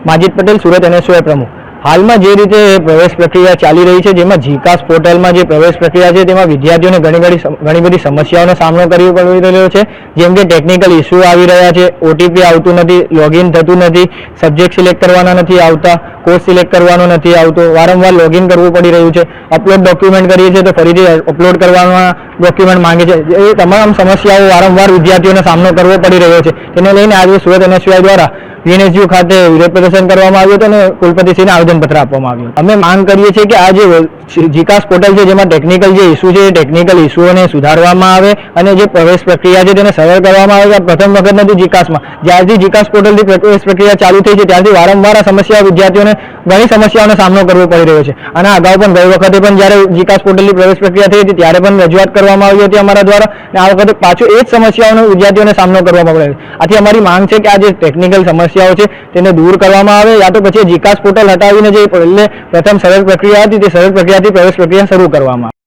माजिद पटेल सूरत NSY प्रमुख। हाल में जे रीते प्रवेश प्रक्रिया चाली रही है जेमां जीकास पोर्टल में प्रवेश प्रक्रिया है तेमां विद्यार्थीओने घणी बधी समस्याओं सामनो करवो पड़ी रह्यो छे। जेम के टेक्निकल इश्यू आवी रह्या छे, OTP आवतुं नथी, लॉगिन थतुं नथी, सब्जेक्ट सिलेक्ट करवाना नथी आवता, कोर्स सिलेक्ट करवानो नथी आवतो, वारंवार लॉगिन करवुं पड़ी रह्युं छे। अपलोड डॉक्यूमेंट करीए छे तो फरीथी अपलोड करवाना डॉक्यूमेंट मांगे छे। ए तमाम समस्याओं वारंवार विद्यार्थीओने सामनो करवो पड़ी रह्यो छे। तेने लईने आज सूरत NSY द्वारा VNSU खाते विरोध प्रदर्शन करवामां आव्युं हतुं अने कुलपतिश्रीने आवेदनपत्र आपवामां आव्युं। अमे मांग करीए छीए के आ जे जीकास पोर्टल छे जेमां टेक्निकल जे इश्यू छे टेक्निकल इश्यूओने सुधारवामां आवे अने जे प्रवेश प्रक्रिया छे तेने सरळ करवामां आवे। प्रथम वखत नथी जीकासमां, ज्यारथी जीकास पोर्ટલથી प्रवेश प्रक्रिया चालू थई छे त्यारथी वारंवार आ समस्या विद्यार्थीओने घणी समस्याओनो सामनो करवो पड़ी रह्यो छे। અને અગાઉ પણ ગઈ વખતે પણ જ્યારે જીકાસ પોર્ટલની પ્રવેશ પ્રક્રિયા થઈ હતી ત્યારે પણ રજૂઆત કરવામાં આવી હતી અમારા દ્વારા અને આ વખતે પાછું એ જ સમસ્યાઓનો વિદ્યાર્થીઓને સામનો કરવામાં પડે છે। આથી અમારી માંગ છે કે આ જે ટેકનિકલ સમસ્યાઓ છે તેને દૂર કરવામાં આવે યા તો પછી જીકાસ પોર્ટલ હટાવીને જે પ્રથમ સરળ પ્રક્રિયા હતી તે સરળ પ્રક્રિયાથી પ્રવેશ પ્રક્રિયા શરૂ કરવામાં આવે।